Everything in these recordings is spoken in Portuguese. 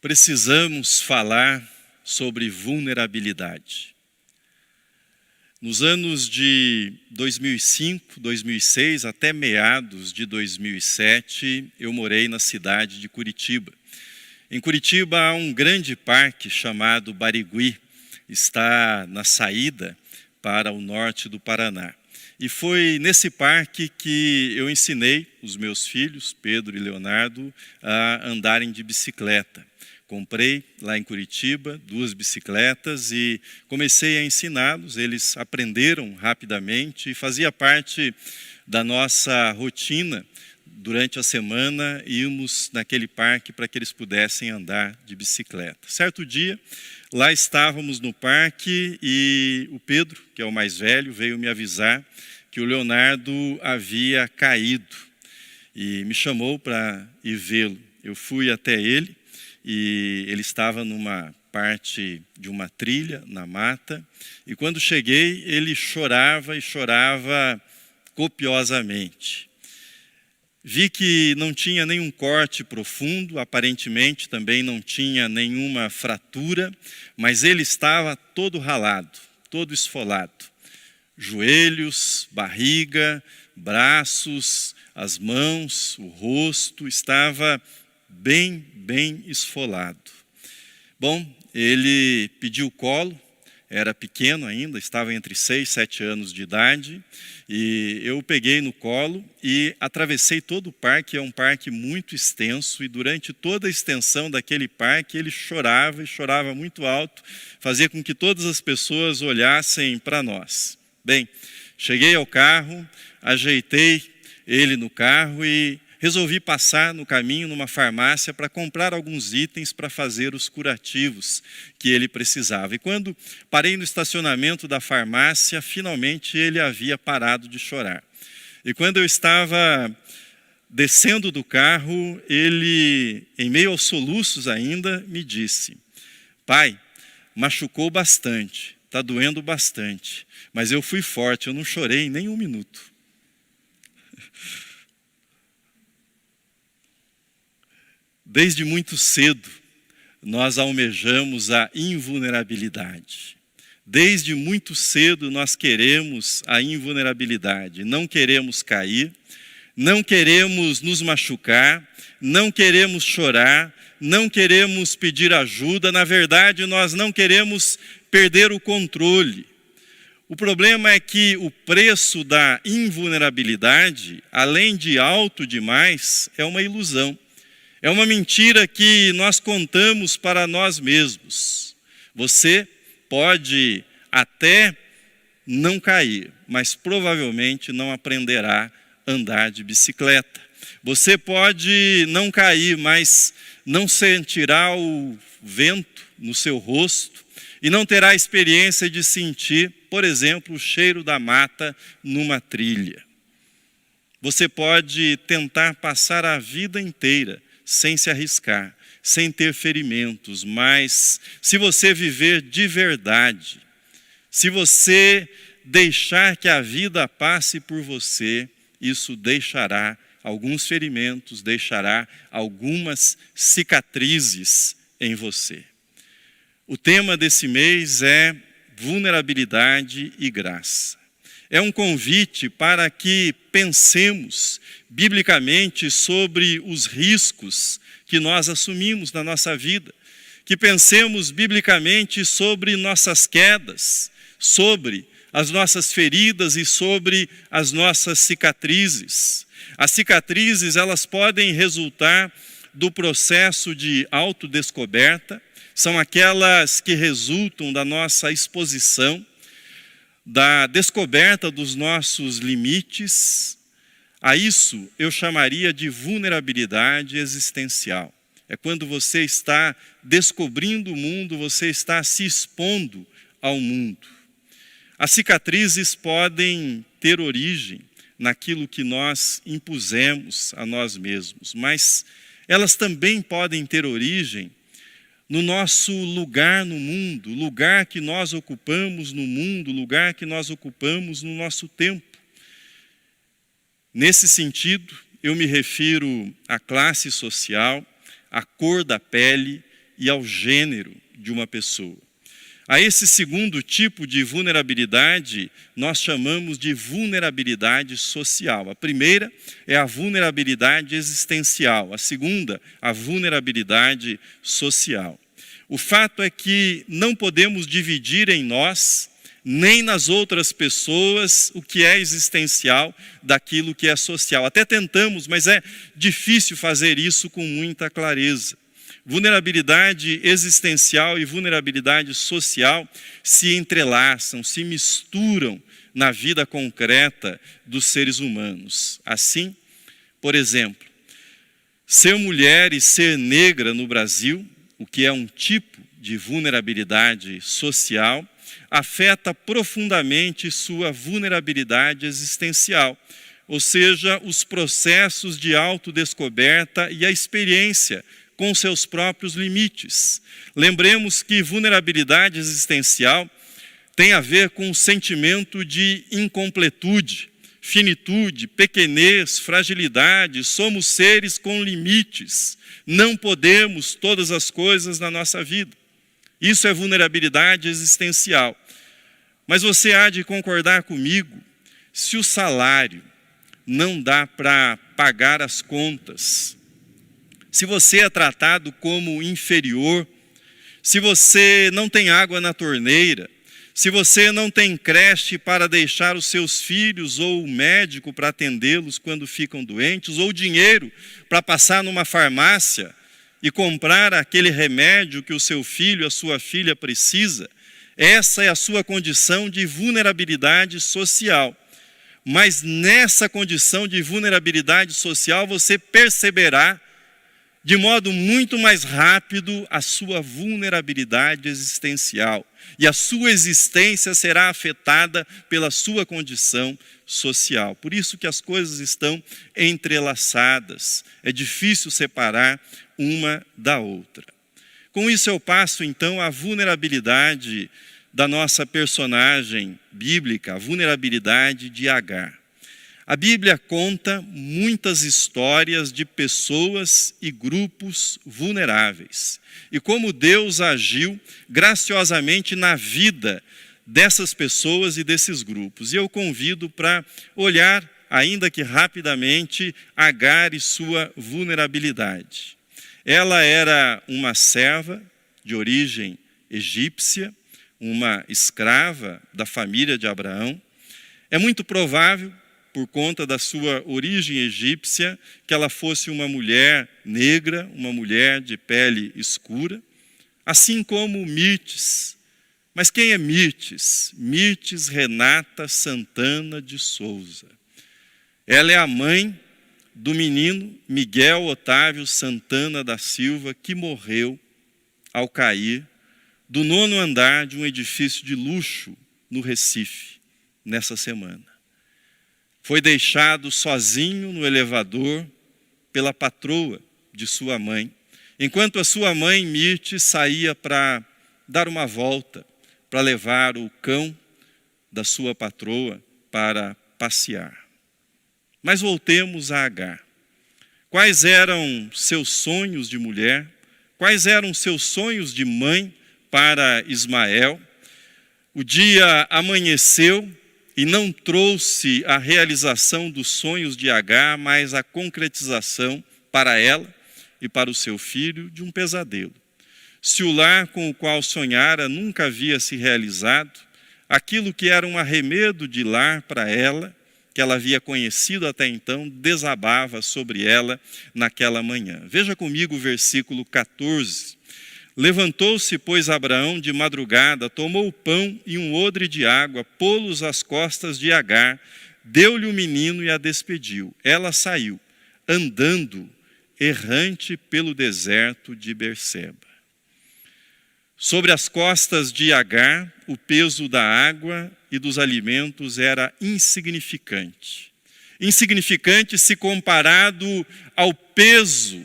Precisamos falar sobre vulnerabilidade. Nos anos de 2005, 2006, até meados de 2007, eu morei na cidade de Curitiba. Em Curitiba há um grande parque chamado Barigui, está na saída para o norte do Paraná. E foi nesse parque que eu ensinei os meus filhos, Pedro e Leonardo, a andarem de bicicleta. Comprei lá em Curitiba 2 bicicletas e comecei a ensiná-los. Eles aprenderam rapidamente e fazia parte da nossa rotina. Durante a semana, íamos naquele parque para que eles pudessem andar de bicicleta. Certo dia, lá estávamos no parque e o Pedro, que é o mais velho, veio me avisar que o Leonardo havia caído e me chamou para ir vê-lo. Eu fui até ele e ele estava numa parte de uma trilha na mata e quando cheguei ele chorava e chorava copiosamente. Vi que não tinha nenhum corte profundo, aparentemente também não tinha nenhuma fratura, mas ele estava todo ralado, todo esfolado. Joelhos, barriga, braços, as mãos, o rosto, estava bem esfolado. Bom, ele pediu colo, era pequeno ainda, estava entre 6 e 7 anos de idade, e eu o peguei no colo e atravessei todo o parque. É um parque muito extenso e durante toda a extensão daquele parque ele chorava e chorava muito alto, fazia com que todas as pessoas olhassem para nós. Bem, cheguei ao carro, ajeitei ele no carro e resolvi passar no caminho numa farmácia para comprar alguns itens para fazer os curativos que ele precisava. E quando parei no estacionamento da farmácia, finalmente ele havia parado de chorar. E quando eu estava descendo do carro, ele, em meio aos soluços ainda, me disse: "Pai, machucou bastante, está doendo bastante, mas eu fui forte, eu não chorei nem 1 minuto." Desde muito cedo, nós almejamos a invulnerabilidade. Desde muito cedo, nós queremos a invulnerabilidade. Não queremos cair, não queremos nos machucar, não queremos chorar, não queremos pedir ajuda. Na verdade, nós não queremos perder o controle. O problema é que o preço da invulnerabilidade, além de alto demais, é uma ilusão. É uma mentira que nós contamos para nós mesmos. Você pode até não cair, mas provavelmente não aprenderá a andar de bicicleta. Você pode não cair, mas não sentirá o vento no seu rosto e não terá a experiência de sentir, por exemplo, o cheiro da mata numa trilha. Você pode tentar passar a vida inteira sem se arriscar, sem ter ferimentos, mas se você viver de verdade, se você deixar que a vida passe por você, isso deixará alguns ferimentos, deixará algumas cicatrizes em você. O tema desse mês é vulnerabilidade e graça. É um convite para que pensemos biblicamente sobre os riscos que nós assumimos na nossa vida, que pensemos biblicamente sobre nossas quedas, sobre as nossas feridas e sobre as nossas cicatrizes. As cicatrizes, elas podem resultar do processo de autodescoberta, são aquelas que resultam da nossa exposição, da descoberta dos nossos limites. A isso eu chamaria de vulnerabilidade existencial. É quando você está descobrindo o mundo, você está se expondo ao mundo. As cicatrizes podem ter origem naquilo que nós impusemos a nós mesmos, mas elas também podem ter origem no nosso lugar no mundo, lugar que nós ocupamos no mundo, lugar que nós ocupamos no nosso tempo. Nesse sentido, eu me refiro à classe social, à cor da pele e ao gênero de uma pessoa. A esse segundo tipo de vulnerabilidade, nós chamamos de vulnerabilidade social. A primeira é a vulnerabilidade existencial, a segunda, a vulnerabilidade social. O fato é que não podemos dividir em nós, nem nas outras pessoas, o que é existencial daquilo que é social. Até tentamos, mas é difícil fazer isso com muita clareza. Vulnerabilidade existencial e vulnerabilidade social se entrelaçam, se misturam na vida concreta dos seres humanos. Assim, por exemplo, ser mulher e ser negra no Brasil, o que é um tipo de vulnerabilidade social, afeta profundamente sua vulnerabilidade existencial, ou seja, os processos de autodescoberta e a experiência com seus próprios limites. Lembremos que vulnerabilidade existencial tem a ver com o sentimento de incompletude, finitude, pequenez, fragilidade. Somos seres com limites, não podemos todas as coisas na nossa vida. Isso é vulnerabilidade existencial. Mas você há de concordar comigo, se o salário não dá para pagar as contas, se você é tratado como inferior, se você não tem água na torneira, se você não tem creche para deixar os seus filhos ou o médico para atendê-los quando ficam doentes, ou dinheiro para passar numa farmácia e comprar aquele remédio que o seu filho, a sua filha precisa, essa é a sua condição de vulnerabilidade social. Mas nessa condição de vulnerabilidade social você perceberá de modo muito mais rápido a sua vulnerabilidade existencial. E a sua existência será afetada pela sua condição social. Por isso que as coisas estão entrelaçadas. É difícil separar uma da outra. Com isso eu passo então à vulnerabilidade da nossa personagem bíblica, a vulnerabilidade de Agar. A Bíblia conta muitas histórias de pessoas e grupos vulneráveis. E como Deus agiu graciosamente na vida dessas pessoas e desses grupos. E eu convido para olhar, ainda que rapidamente, Agar e sua vulnerabilidade. Ela era uma serva de origem egípcia, uma escrava da família de Abraão. É muito provável, por conta da sua origem egípcia, que ela fosse uma mulher negra, uma mulher de pele escura, assim como Mirtes. Mas quem é Mirtes? Mirtes Renata Santana de Souza. Ela é a mãe do menino Miguel Otávio Santana da Silva, que morreu ao cair do 9º andar de um edifício de luxo no Recife, nessa semana. Foi deixado sozinho no elevador pela patroa de sua mãe, enquanto a sua mãe, Mirtes, saía para dar uma volta, para levar o cão da sua patroa para passear. Mas voltemos a Agar. Quais eram seus sonhos de mulher? Quais eram seus sonhos de mãe para Ismael? O dia amanheceu e não trouxe a realização dos sonhos de Agar, mas a concretização para ela e para o seu filho de um pesadelo. Se o lar com o qual sonhara nunca havia se realizado, aquilo que era um arremedo de lar para ela, que ela havia conhecido até então, desabava sobre ela naquela manhã. Veja comigo o versículo 14. Levantou-se, pois, Abraão de madrugada, tomou o pão e um odre de água, pô-los às costas de Agar, deu-lhe o menino e a despediu. Ela saiu, andando errante pelo deserto de Berseba. Sobre as costas de Agar, o peso da água e dos alimentos era insignificante. Insignificante se comparado ao peso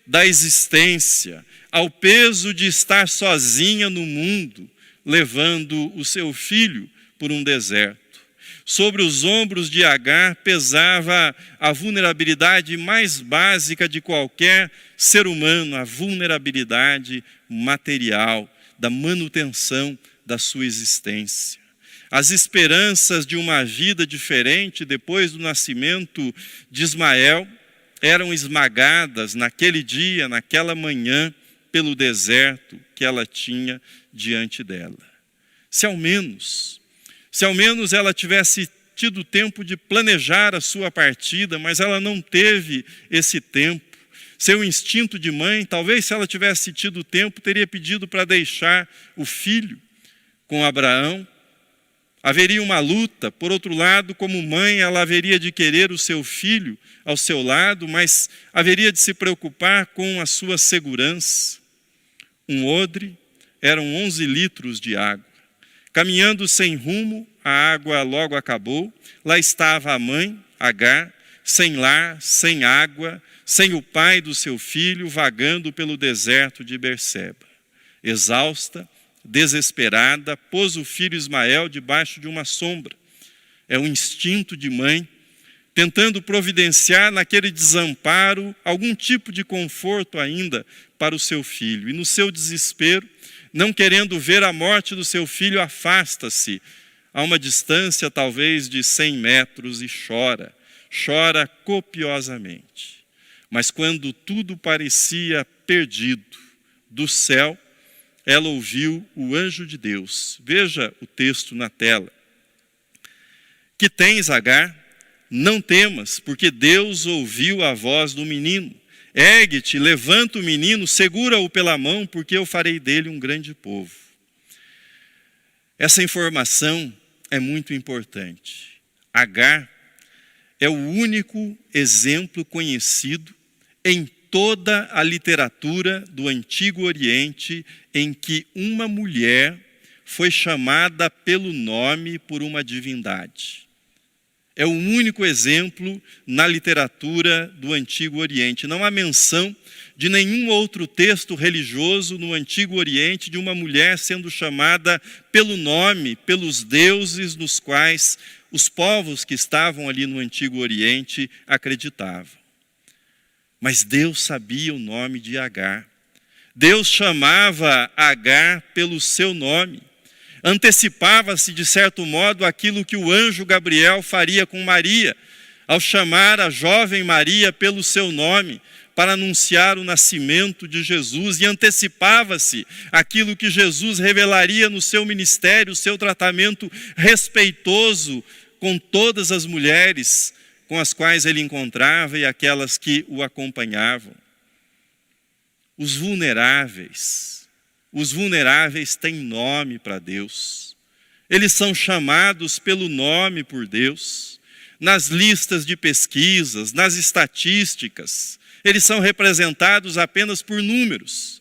da existência, ao peso de estar sozinha no mundo, levando o seu filho por um deserto. Sobre os ombros de Agar pesava a vulnerabilidade mais básica de qualquer ser humano, a vulnerabilidade material, da manutenção da sua existência. As esperanças de uma vida diferente depois do nascimento de Ismael eram esmagadas naquele dia, naquela manhã, pelo deserto que ela tinha diante dela. Se ao menos ela tivesse tido tempo de planejar a sua partida, mas ela não teve esse tempo. Seu instinto de mãe, talvez se ela tivesse tido tempo, teria pedido para deixar o filho com Abraão. Haveria uma luta. Por outro lado, como mãe, ela haveria de querer o seu filho ao seu lado, mas haveria de se preocupar com a sua segurança. Um odre eram 11 litros de água. Caminhando sem rumo, a água logo acabou. Lá estava a mãe, Agar, sem lar, sem água, sem o pai do seu filho, vagando pelo deserto de Berseba. Exausta, desesperada, pôs o filho Ismael debaixo de uma sombra. É um instinto de mãe, tentando providenciar naquele desamparo algum tipo de conforto ainda para o seu filho. E no seu desespero, não querendo ver a morte do seu filho, afasta-se a uma distância talvez de 100 metros e chora copiosamente. Mas quando tudo parecia perdido, do céu, ela ouviu o anjo de Deus. Veja o texto na tela. Que tens, Agar? Não temas, porque Deus ouviu a voz do menino. Ergue-te, levanta o menino, segura-o pela mão, porque eu farei dele um grande povo. Essa informação é muito importante. Agar é o único exemplo conhecido em toda a literatura do Antigo Oriente em que uma mulher foi chamada pelo nome por uma divindade. É o único exemplo na literatura do Antigo Oriente. Não há menção de nenhum outro texto religioso no Antigo Oriente de uma mulher sendo chamada pelo nome, pelos deuses nos quais os povos que estavam ali no Antigo Oriente acreditavam. Mas Deus sabia o nome de Agar. Deus chamava Agar pelo seu nome. Antecipava-se, de certo modo, aquilo que o anjo Gabriel faria com Maria, ao chamar a jovem Maria pelo seu nome, para anunciar o nascimento de Jesus, e antecipava-se aquilo que Jesus revelaria no seu ministério, o seu tratamento respeitoso com todas as mulheres com as quais ele encontrava e aquelas que o acompanhavam. Os vulneráveis têm nome para Deus. Eles são chamados pelo nome por Deus. Nas listas de pesquisas, nas estatísticas, eles são representados apenas por números.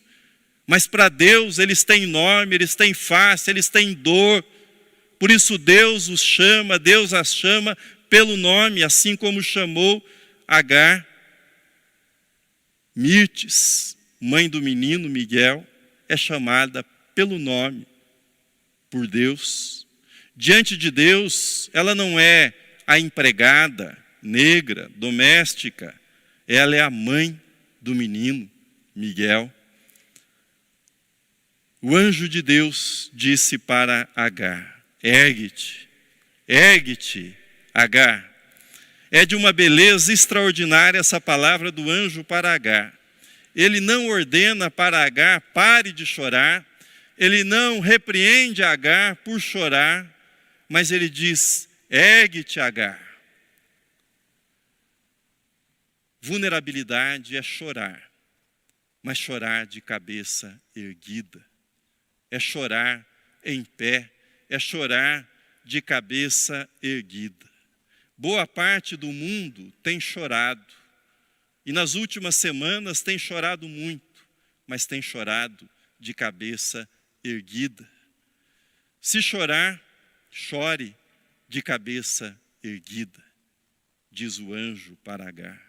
Mas para Deus eles têm nome, eles têm face, eles têm dor. Por isso Deus os chama, Deus as chama pelo nome, assim como chamou Agar. Mirtes, mãe do menino Miguel, é chamada pelo nome por Deus. Diante de Deus, ela não é a empregada negra, doméstica, ela é a mãe do menino Miguel. O anjo de Deus disse para Agar: ergue-te, ergue-te, Agar. É de uma beleza extraordinária essa palavra do anjo para Agar. Ele não ordena para Agar, pare de chorar. Ele não repreende Agar por chorar, mas ele diz: ergue-te, Agar. Vulnerabilidade é chorar, mas chorar de cabeça erguida. É chorar em pé, é chorar de cabeça erguida. Boa parte do mundo tem chorado, e nas últimas semanas tem chorado muito, mas tem chorado de cabeça erguida. Se chorar, chore de cabeça erguida, diz o anjo para Agar.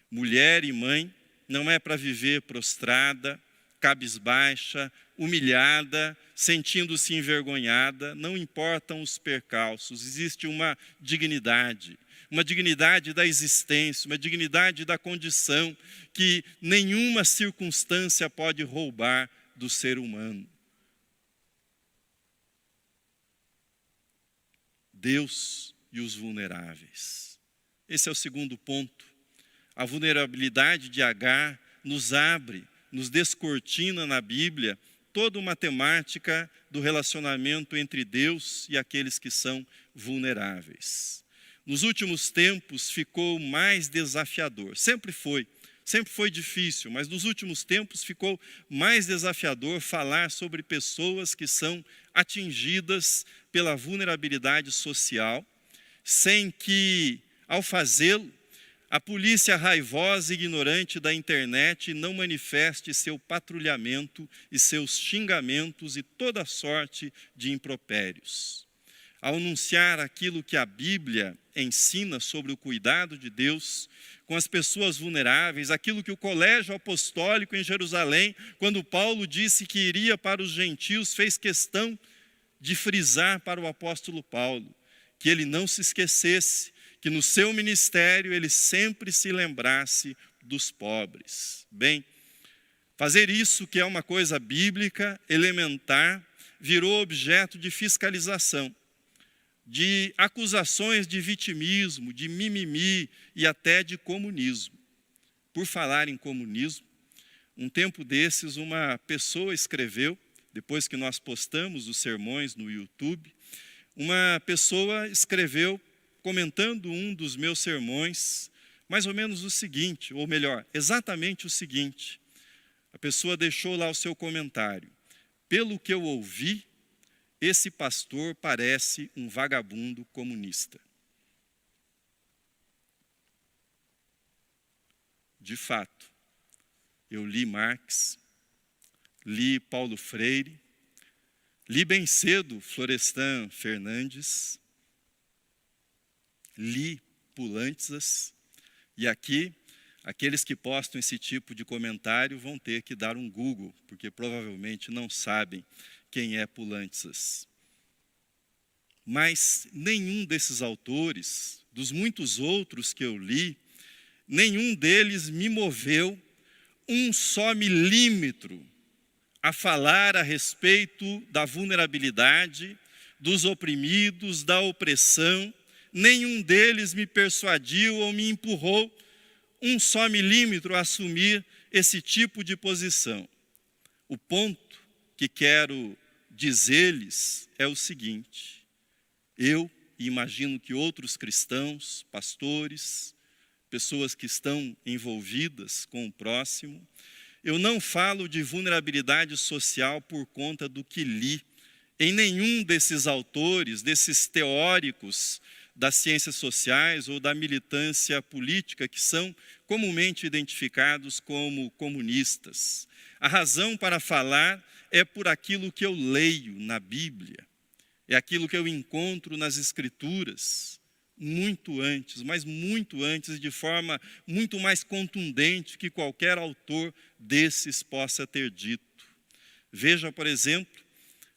Mulher e mãe não é para viver prostrada, cabisbaixa, humilhada, sentindo-se envergonhada, não importam os percalços, existe uma dignidade da existência, uma dignidade da condição que nenhuma circunstância pode roubar do ser humano. Deus e os vulneráveis. Esse é o segundo ponto. A vulnerabilidade de Agar nos abre, nos descortina na Bíblia toda uma temática do relacionamento entre Deus e aqueles que são vulneráveis. Nos últimos tempos ficou mais desafiador, sempre foi difícil, mas nos últimos tempos ficou mais desafiador falar sobre pessoas que são atingidas pela vulnerabilidade social, sem que, ao fazê-lo, a polícia raivosa e ignorante da internet não manifeste seu patrulhamento e seus xingamentos e toda sorte de impropérios. Ao anunciar aquilo que a Bíblia ensina sobre o cuidado de Deus com as pessoas vulneráveis, aquilo que o colégio apostólico em Jerusalém, quando Paulo disse que iria para os gentios, fez questão de frisar para o apóstolo Paulo, que ele não se esquecesse, que no seu ministério ele sempre se lembrasse dos pobres. Bem, fazer isso, que é uma coisa bíblica, elementar, virou objeto de fiscalização, de acusações de vitimismo, de mimimi e até de comunismo. Por falar em comunismo, um tempo desses uma pessoa escreveu, depois que nós postamos os sermões no YouTube, uma pessoa escreveu, comentando um dos meus sermões, mais ou menos o seguinte, ou melhor, exatamente o seguinte. A pessoa deixou lá o seu comentário. Pelo que eu ouvi, esse pastor parece um vagabundo comunista. De fato, eu li Marx, li Paulo Freire, li bem cedo Florestan Fernandes, li Pulantzas, e aqui, aqueles que postam esse tipo de comentário vão ter que dar um Google, porque provavelmente não sabem quem é Pulantzas. Mas nenhum desses autores, dos muitos outros que eu li, nenhum deles me moveu um só milímetro a falar a respeito da vulnerabilidade, dos oprimidos, da opressão. Nenhum deles me persuadiu ou me empurrou um só milímetro a assumir esse tipo de posição. O ponto que quero dizer-lhes é o seguinte: eu, e imagino que outros cristãos, pastores, pessoas que estão envolvidas com o próximo, eu não falo de vulnerabilidade social por conta do que li em nenhum desses autores, desses teóricos das ciências sociais ou da militância política que são comumente identificados como comunistas. A razão para falar é por aquilo que eu leio na Bíblia, é aquilo que eu encontro nas Escrituras, muito antes, mas muito antes, de forma muito mais contundente que qualquer autor desses possa ter dito. Veja, por exemplo,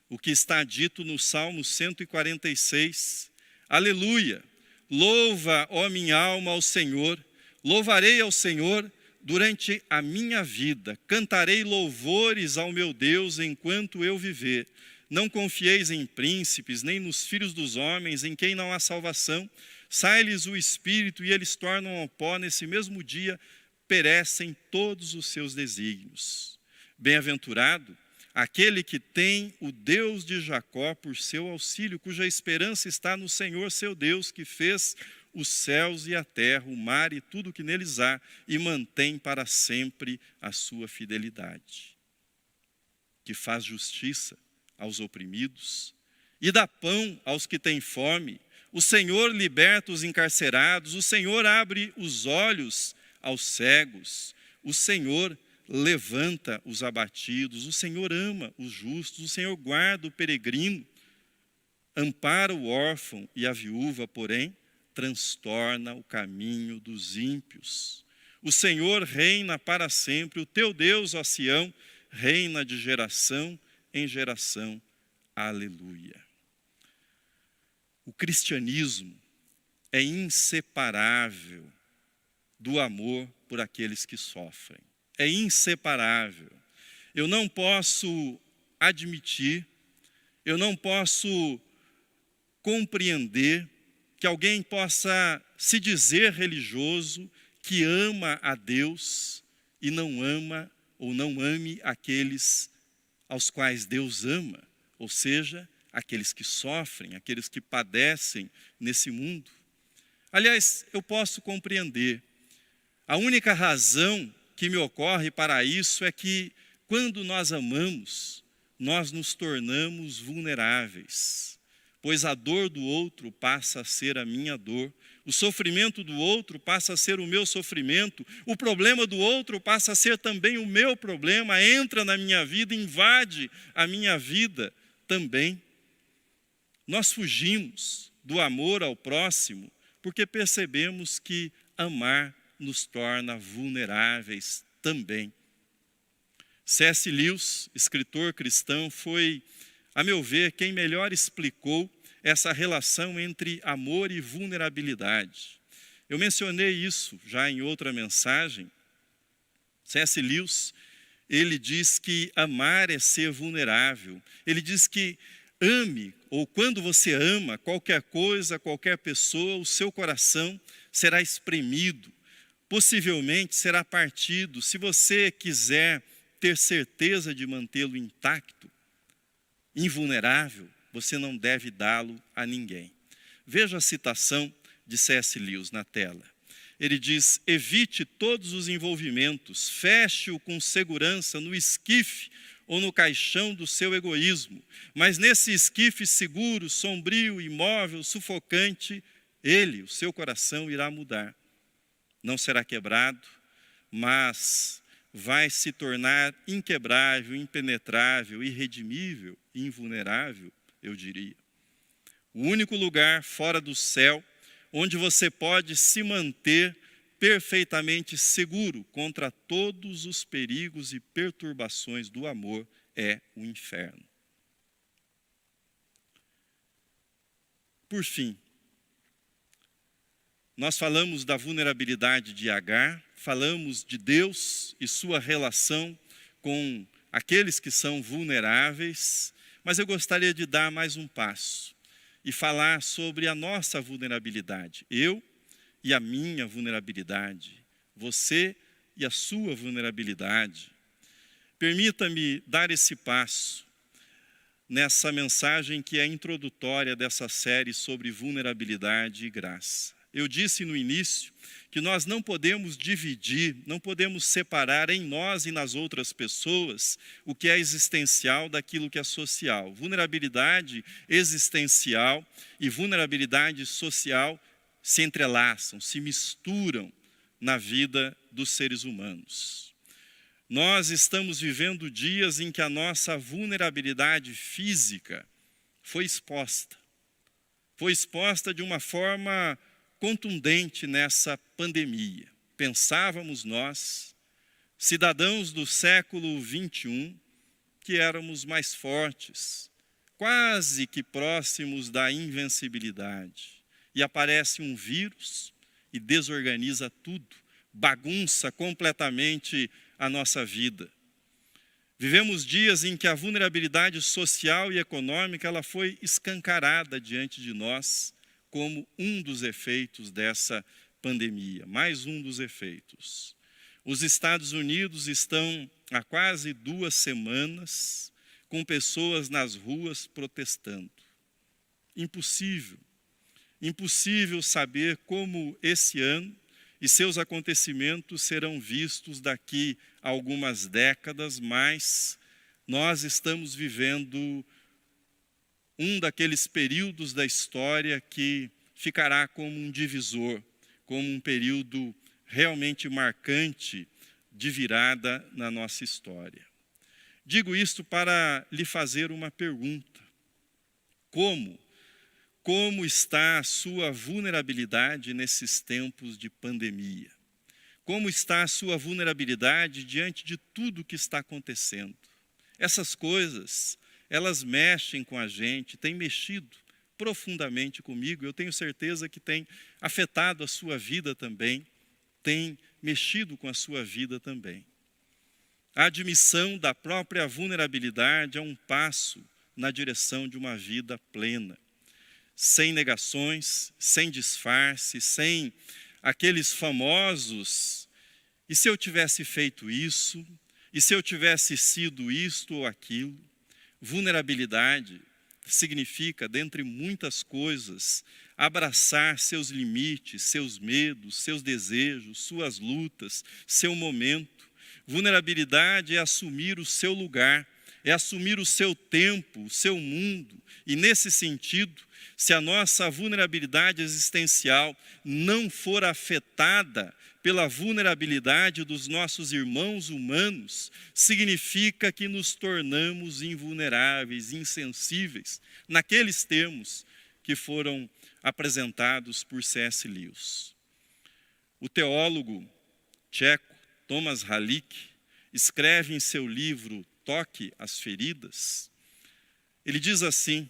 o que está dito no Salmo 146, Aleluia, louva, ó minha alma, ao Senhor, louvarei ao Senhor durante a minha vida, cantarei louvores ao meu Deus enquanto eu viver. Não confieis em príncipes, nem nos filhos dos homens, em quem não há salvação. Sai-lhes o espírito e eles tornam ao pó, nesse mesmo dia perecem todos os seus desígnios. Bem-aventurado aquele que tem o Deus de Jacó por seu auxílio, cuja esperança está no Senhor seu Deus, que fez os céus e a terra, o mar e tudo que neles há, e mantém para sempre a sua fidelidade. Que faz justiça aos oprimidos e dá pão aos que têm fome. O Senhor liberta os encarcerados, o Senhor abre os olhos aos cegos, o Senhor levanta os abatidos, o Senhor ama os justos, o Senhor guarda o peregrino, ampara o órfão e a viúva, porém, transtorna o caminho dos ímpios. O Senhor reina para sempre, o teu Deus, ó Sião, reina de geração em geração. Aleluia. O cristianismo é inseparável do amor por aqueles que sofrem. É inseparável. Eu não posso admitir, eu não posso compreender que alguém possa se dizer religioso, que ama a Deus e não ama ou não ame aqueles aos quais Deus ama, ou seja, aqueles que sofrem, aqueles que padecem nesse mundo. Aliás, eu posso compreender. A única razão que me ocorre para isso é que, quando nós amamos, nós nos tornamos vulneráveis, pois a dor do outro passa a ser a minha dor, o sofrimento do outro passa a ser o meu sofrimento, o problema do outro passa a ser também o meu problema, entra na minha vida, invade a minha vida também. Nós fugimos do amor ao próximo porque percebemos que amar nos torna vulneráveis também. C.S. Lewis, escritor cristão, foi, a meu ver, quem melhor explicou essa relação entre amor e vulnerabilidade. Eu mencionei isso já em outra mensagem. C.S. Lewis, ele diz que amar é ser vulnerável. Ele diz que ame, ou quando você ama qualquer coisa, qualquer pessoa, o seu coração será espremido, possivelmente será partido. Se você quiser ter certeza de mantê-lo intacto, invulnerável, você não deve dá-lo a ninguém. Veja a citação de C.S. Lewis na tela. Ele diz: evite todos os envolvimentos, feche-o com segurança no esquife ou no caixão do seu egoísmo. Mas nesse esquife seguro, sombrio, imóvel, sufocante, ele, o seu coração, irá mudar. Não será quebrado, mas vai se tornar inquebrável, impenetrável, irredimível, invulnerável, eu diria. O único lugar fora do céu onde você pode se manter perfeitamente seguro contra todos os perigos e perturbações do amor é o inferno. Por fim, nós falamos da vulnerabilidade de Agar, falamos de Deus e sua relação com aqueles que são vulneráveis, mas eu gostaria de dar mais um passo e falar sobre a nossa vulnerabilidade. Eu e a minha vulnerabilidade, você e a sua vulnerabilidade. Permita-me dar esse passo nessa mensagem que é introdutória dessa série sobre vulnerabilidade e graça. Eu disse no início que nós não podemos dividir, não podemos separar em nós e nas outras pessoas o que é existencial daquilo que é social. Vulnerabilidade existencial e vulnerabilidade social se entrelaçam, se misturam na vida dos seres humanos. Nós estamos vivendo dias em que a nossa vulnerabilidade física foi exposta de uma forma contundente nessa pandemia. Pensávamos nós, cidadãos do século XXI, que éramos mais fortes, quase que próximos da invencibilidade. E aparece um vírus e desorganiza tudo, bagunça completamente a nossa vida. Vivemos dias em que a vulnerabilidade social e econômica ela foi escancarada diante de nós como um dos efeitos dessa pandemia, mais um dos efeitos. Os Estados Unidos estão há quase 2 semanas com pessoas nas ruas protestando. Impossível saber como esse ano e seus acontecimentos serão vistos daqui a algumas décadas, mas nós estamos vivendo um daqueles períodos da história que ficará como um divisor, como um período realmente marcante de virada na nossa história. Digo isto para lhe fazer uma pergunta. Como está a sua vulnerabilidade nesses tempos de pandemia? Como está a sua vulnerabilidade diante de tudo que está acontecendo? Essas coisas, elas mexem com a gente, têm mexido profundamente comigo. Eu tenho certeza que tem afetado a sua vida também, tem mexido com a sua vida também. A admissão da própria vulnerabilidade é um passo na direção de uma vida plena, sem negações, sem disfarce, sem aqueles famosos, e se eu tivesse feito isso, e se eu tivesse sido isto ou aquilo. Vulnerabilidade significa, dentre muitas coisas, abraçar seus limites, seus medos, seus desejos, suas lutas, seu momento. Vulnerabilidade é assumir o seu lugar, é assumir o seu tempo, o seu mundo. E nesse sentido, se a nossa vulnerabilidade existencial não for afetada pela vulnerabilidade dos nossos irmãos humanos, significa que nos tornamos invulneráveis, insensíveis, naqueles termos que foram apresentados por C.S. Lewis. O teólogo tcheco Tomáš Halík escreve em seu livro Toque as Feridas, ele diz assim: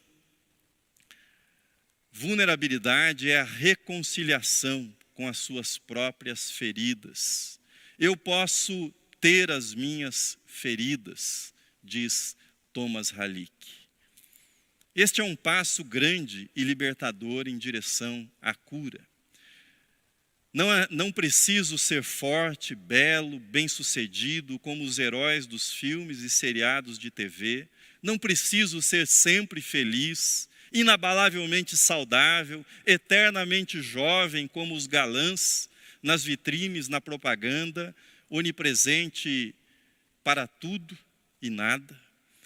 vulnerabilidade é a reconciliação com as suas próprias feridas. Eu posso ter as minhas feridas, diz Tomáš Halík. Este é um passo grande e libertador em direção à cura. Não preciso ser forte, belo, bem-sucedido, como os heróis dos filmes e seriados de TV. Não preciso ser sempre feliz, inabalavelmente saudável, eternamente jovem, como os galãs nas vitrines, na propaganda, onipresente para tudo e nada.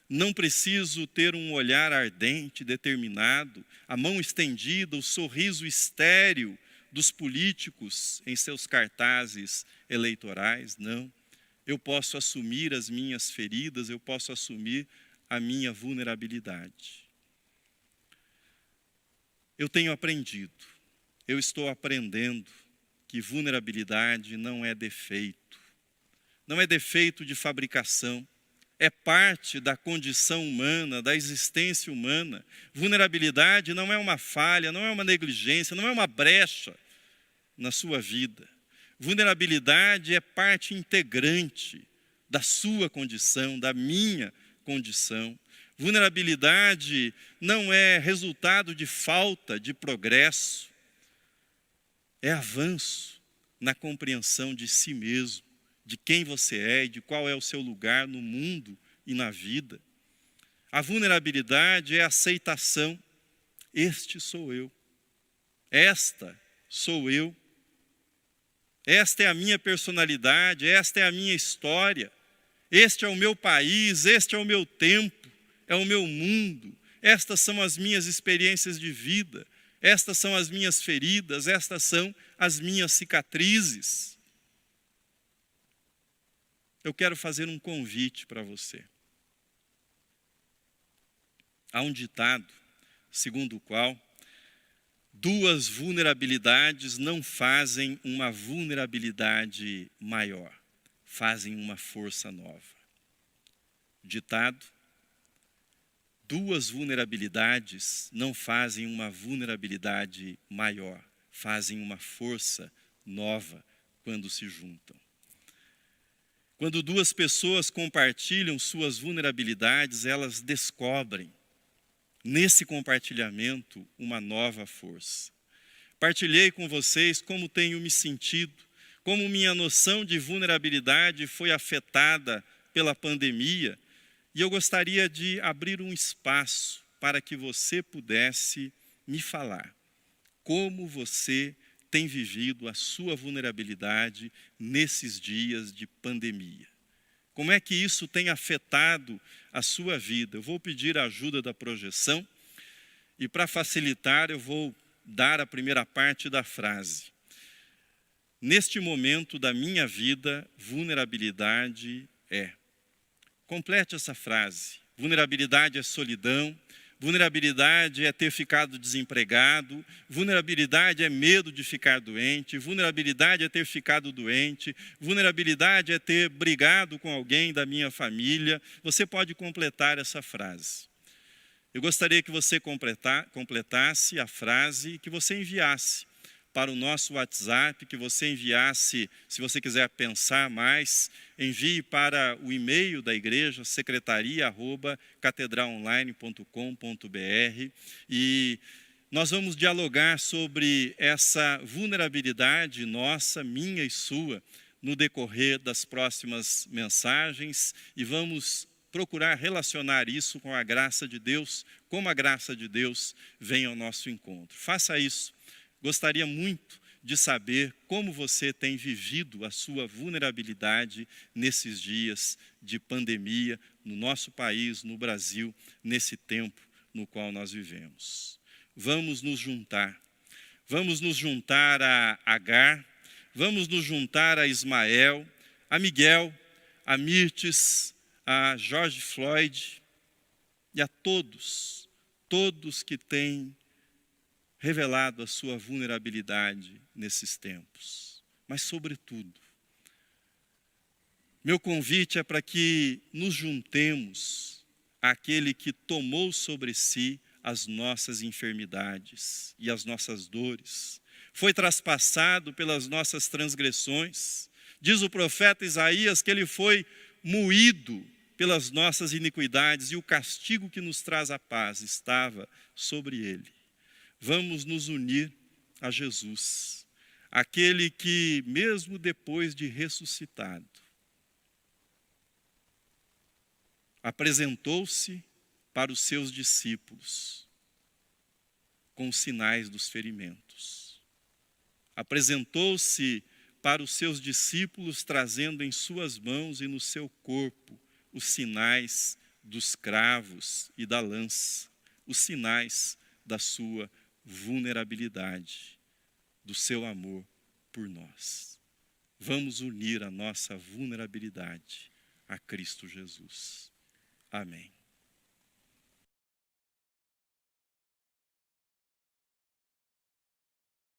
Não preciso ter um olhar ardente, determinado, a mão estendida, o sorriso estéril dos políticos em seus cartazes eleitorais. Não. Eu posso assumir as minhas feridas, eu posso assumir a minha vulnerabilidade. Eu tenho aprendido, eu estou aprendendo que vulnerabilidade não é defeito. Não é defeito de fabricação. É parte da condição humana, da existência humana. Vulnerabilidade não é uma falha, não é uma negligência, não é uma brecha na sua vida. Vulnerabilidade é parte integrante da sua condição, da minha condição. Vulnerabilidade não é resultado de falta de progresso, é avanço na compreensão de si mesmo, de quem você é e de qual é o seu lugar no mundo e na vida. A vulnerabilidade é aceitação. Este sou eu. Esta sou eu. Esta é a minha personalidade, esta é a minha história. Este é o meu país, este é o meu tempo, é o meu mundo. Estas são as minhas experiências de vida. Estas são as minhas feridas, estas são as minhas cicatrizes. Eu quero fazer um convite para você. Há um ditado, segundo o qual, 2 vulnerabilidades não fazem uma vulnerabilidade maior, fazem uma força nova. Ditado: 2 vulnerabilidades não fazem uma vulnerabilidade maior, fazem uma força nova quando se juntam. Quando 2 pessoas compartilham suas vulnerabilidades, elas descobrem, nesse compartilhamento, uma nova força. Partilhei com vocês como tenho me sentido, como minha noção de vulnerabilidade foi afetada pela pandemia, e eu gostaria de abrir um espaço para que você pudesse me falar como você tem vivido a sua vulnerabilidade nesses dias de pandemia. Como é que isso tem afetado a sua vida? Eu vou pedir a ajuda da projeção e, para facilitar, eu vou dar a primeira parte da frase. Neste momento da minha vida, vulnerabilidade é. Complete essa frase. Vulnerabilidade é solidão, vulnerabilidade é ter ficado desempregado, vulnerabilidade é medo de ficar doente, vulnerabilidade é ter ficado doente, vulnerabilidade é ter brigado com alguém da minha família. Você pode completar essa frase. Eu gostaria que você completasse a frase e que você enviasse para o nosso WhatsApp, que você enviasse, se você quiser pensar mais, envie para o e-mail da igreja, secretaria@catedralonline.com.br, e nós vamos dialogar sobre essa vulnerabilidade nossa, minha e sua, no decorrer das próximas mensagens, e vamos procurar relacionar isso com a graça de Deus, como a graça de Deus vem ao nosso encontro. Faça isso. Gostaria muito de saber como você tem vivido a sua vulnerabilidade nesses dias de pandemia no nosso país, no Brasil, nesse tempo no qual nós vivemos. Vamos nos juntar. Vamos nos juntar a Agar, vamos nos juntar a Ismael, a Miguel, a Mirtes, a George Floyd e a todos que têm revelado a sua vulnerabilidade nesses tempos. Mas, sobretudo, meu convite é para que nos juntemos àquele que tomou sobre si as nossas enfermidades e as nossas dores. Foi traspassado pelas nossas transgressões. Diz o profeta Isaías que ele foi moído pelas nossas iniquidades e o castigo que nos traz a paz estava sobre ele. Vamos nos unir a Jesus, aquele que, mesmo depois de ressuscitado, apresentou-se para os seus discípulos com os sinais dos ferimentos. Apresentou-se para os seus discípulos trazendo em suas mãos e no seu corpo os sinais dos cravos e da lança, os sinais da sua vulnerabilidade, do seu amor por nós. Vamos unir a nossa vulnerabilidade a Cristo Jesus. Amém.